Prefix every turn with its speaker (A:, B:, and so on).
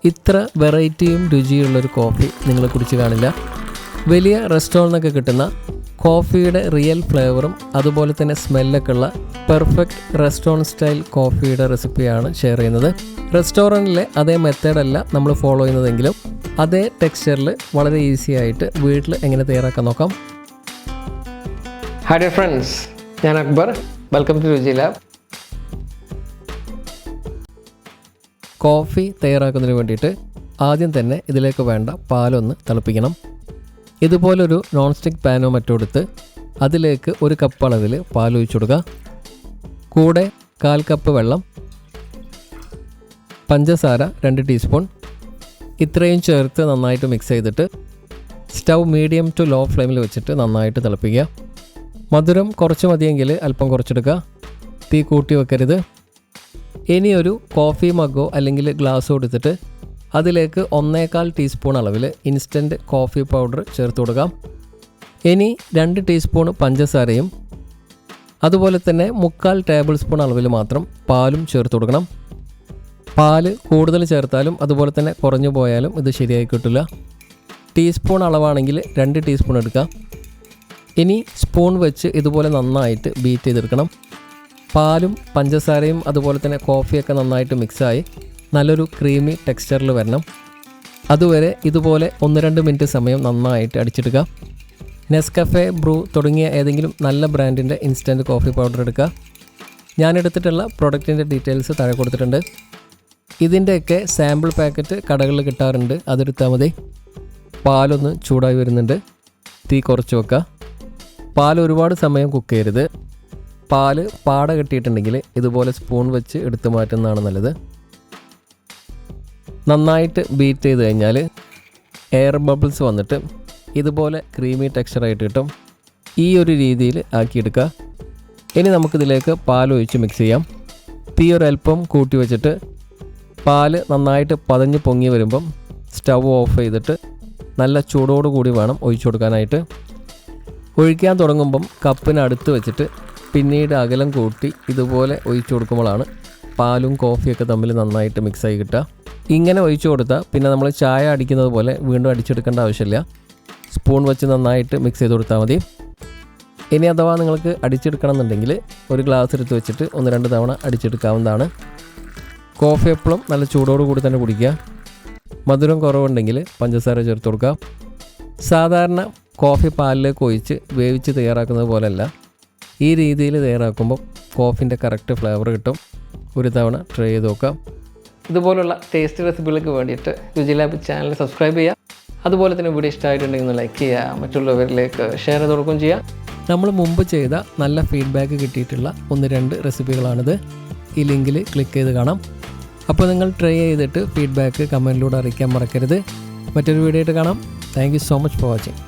A: ഇത്ര വെറൈറ്റിയും രുചിയുള്ളൊരു കോഫി നിങ്ങൾ കുടിച്ച് കാണില്ല. വലിയ റെസ്റ്റോറൻറ്റിനൊക്കെ കിട്ടുന്ന കോഫിയുടെ റിയൽ ഫ്ലേവറും അതുപോലെ തന്നെ സ്മെല്ലൊക്കെ ഉള്ള പെർഫെക്റ്റ് റെസ്റ്റോറൻറ്റ് സ്റ്റൈൽ കോഫിയുടെ റെസിപ്പിയാണ് ഷെയർ ചെയ്യുന്നത്. റെസ്റ്റോറൻറ്റിലെ അതേ മെത്തേഡല്ല നമ്മൾ ഫോളോ ചെയ്യുന്നതെങ്കിലും അതേ ടെക്സ്ചറിൽ വളരെ ഈസി ആയിട്ട് വീട്ടിൽ എങ്ങനെ തയ്യാറാക്കാൻ നോക്കാം. ഹായ് ഡിയർ ഫ്രണ്ട്സ്, ഞാൻ അക്ബർ. വെൽക്കം ടു രുചി ലാബ്. കോഫി തയ്യാറാക്കുന്നതിന് വേണ്ടിയിട്ട് ആദ്യം തന്നെ ഇതിലേക്ക് വേണ്ട പാലൊന്ന് തിളപ്പിക്കണം. ഇതുപോലൊരു നോൺ സ്റ്റിക്ക് പാനോ മറ്റോ എടുത്ത് അതിലേക്ക് 1 കപ്പ് അളവിൽ പാൽ ഒഴിച്ചു കൊടുക്കുക. കൂടെ 1/4 കപ്പ് വെള്ളം, പഞ്ചസാര 2 ടീസ്പൂൺ, ഇത്രയും ചേർത്ത് നന്നായിട്ട് മിക്സ് ചെയ്തിട്ട് സ്റ്റൗ മീഡിയം ടു ലോ ഫ്ലെയിമിൽ വെച്ചിട്ട് നന്നായിട്ട് തിളപ്പിക്കുക. മധുരം കുറച്ച് മതിയെങ്കിൽ അല്പം കുറച്ചെടുക്കുക, തീ കൂട്ടി വെക്കരുത്. ഇനി ഒരു കോഫി മഗ്ഗോ അല്ലെങ്കിൽ ഗ്ലാസ്സോ എടുത്തിട്ട് അതിലേക്ക് 1/4 ടീസ്പൂൺ അളവിൽ ഇൻസ്റ്റൻറ്റ് കോഫി പൗഡർ ചേർത്ത് കൊടുക്കാം. ഇനി 2 ടീസ്പൂൺ പഞ്ചസാരയും അതുപോലെ തന്നെ 3/4 ടേബിൾ സ്പൂൺ അളവിൽ മാത്രം പാലും ചേർത്ത് കൊടുക്കണം. പാല് കൂടുതൽ ചേർത്താലും അതുപോലെ തന്നെ കുറഞ്ഞു പോയാലും ഇത് ശരിയായി കിട്ടില്ല. ടീസ്പൂൺ അളവാണെങ്കിൽ 2 ടീസ്പൂൺ എടുക്കാം. ഇനി സ്പൂൺ വെച്ച് ഇതുപോലെ നന്നായിട്ട് ബീറ്റ് ചെയ്തെടുക്കണം. പാലും പഞ്ചസാരയും അതുപോലെ തന്നെ കോഫിയൊക്കെ നന്നായിട്ട് മിക്സായി നല്ലൊരു ക്രീമി ടെക്സ്ചറിൽ വരണം. അതുവരെ ഇതുപോലെ 1-2 മിനിറ്റ് സമയം നന്നായിട്ട് അടിച്ചെടുക്കുക. നെസ്കഫെ, ബ്രൂ തുടങ്ങിയ ഏതെങ്കിലും നല്ല ബ്രാൻഡിൻ്റെ ഇൻസ്റ്റൻറ്റ് കോഫി പൗഡർ എടുക്കുക. ഞാനെടുത്തിട്ടുള്ള പ്രൊഡക്റ്റിൻ്റെ ഡീറ്റെയിൽസ് താഴെ കൊടുത്തിട്ടുണ്ട്. ഇതിൻ്റെയൊക്കെ സാമ്പിൾ പാക്കറ്റ് കടകളിൽ കിട്ടാറുണ്ട്, അതെടുത്താൽ മതി. പാലൊന്ന് ചൂടായി വരുന്നുണ്ട്, തീ കുറച്ച് വെക്കുക. പാൽ ഒരുപാട് സമയം കുക്ക് ചെയ്യരുത്. പാല് പാട കെട്ടിയിട്ടുണ്ടെങ്കിൽ ഇതുപോലെ സ്പൂൺ വെച്ച് എടുത്തു മാറ്റുന്നതാണ് നല്ലത്. നന്നായിട്ട് ബീറ്റ് ചെയ്ത് കഴിഞ്ഞാൽ എയർ ബബിൾസ് വന്നിട്ട് ഇതുപോലെ ക്രീമി ടെക്സ്ചറായിട്ട് കിട്ടും. ഈ ഒരു രീതിയിൽ ആക്കിയെടുക്കുക. ഇനി നമുക്കിതിലേക്ക് പാൽ ഒഴിച്ച് മിക്സ് ചെയ്യാം. തീ ഒരൽപ്പം കൂട്ടി വെച്ചിട്ട് പാല് നന്നായിട്ട് പതഞ്ഞ് പൊങ്ങി വരുമ്പം സ്റ്റൗ ഓഫ് ചെയ്തിട്ട് നല്ല ചൂടോടുകൂടി വേണം ഒഴിച്ചു കൊടുക്കാനായിട്ട്. ഒഴിക്കാൻ തുടങ്ങുമ്പം കപ്പിനടുത്ത് വെച്ചിട്ട് പിന്നീട് അകലം കൂട്ടി ഇതുപോലെ ഒഴിച്ചു കൊടുക്കുമ്പോഴാണ് പാലും കോഫിയൊക്കെ തമ്മിൽ നന്നായിട്ട് മിക്സായി കിട്ടുക. ഇങ്ങനെ ഒഴിച്ചു കൊടുത്താൽ പിന്നെ നമ്മൾ ചായ അടിക്കുന്നത് പോലെ വീണ്ടും അടിച്ചെടുക്കേണ്ട ആവശ്യമില്ല. സ്പൂൺ വെച്ച് നന്നായിട്ട് മിക്സ് ചെയ്ത് കൊടുത്താൽ മതി. ഇനി അഥവാ നിങ്ങൾക്ക് അടിച്ചെടുക്കണം എന്നുണ്ടെങ്കിൽ ഒരു ഗ്ലാസ് എടുത്ത് വെച്ചിട്ട് 1-2 തവണ അടിച്ചെടുക്കാവുന്നതാണ്. കോഫി എപ്പോഴും നല്ല ചൂടോട് കൂടി തന്നെ കുടിക്കുക. മധുരം കുറവുണ്ടെങ്കിൽ പഞ്ചസാര ചേർത്ത് കൊടുക്കുക. സാധാരണ കോഫി പാലിലേക്ക് ഒഴിച്ച് വേവിച്ച് തയ്യാറാക്കുന്നത് പോലെയല്ല, ഈ രീതിയിൽ തയ്യാറാക്കുമ്പോൾ കോഫിൻ്റെ കറക്റ്റ് ഫ്ലേവർ കിട്ടും. ഒരു തവണ ട്രൈ ചെയ്ത് നോക്കാം. ഇതുപോലുള്ള ടേസ്റ്റ് റെസിപ്പികൾക്ക് വേണ്ടിയിട്ട് രുചി ലാബ് ചാനൽ സബ്സ്ക്രൈബ് ചെയ്യുക. അതുപോലെ തന്നെ വീഡിയോ ഇഷ്ടമായിട്ടുണ്ടെങ്കിൽ ഒന്ന് ലൈക്ക് ചെയ്യുക, മറ്റുള്ളവരിലേക്ക് ഷെയർ ചെയ്ത് കൊടുക്കുകയും ചെയ്യുക. നമ്മൾ മുമ്പ് ചെയ്ത നല്ല ഫീഡ്ബാക്ക് കിട്ടിയിട്ടുള്ള 1-2 റെസിപ്പികളാണിത്. ഈ ലിങ്കിൽ ക്ലിക്ക് ചെയ്ത് കാണാം. അപ്പോൾ നിങ്ങൾ ട്രൈ ചെയ്തിട്ട് ഫീഡ്ബാക്ക് കമൻറ്റിലൂടെ അറിയിക്കാൻ മറക്കരുത്. മറ്റൊരു വീഡിയോ ആയിട്ട് കാണാം. Thank you so much for watching.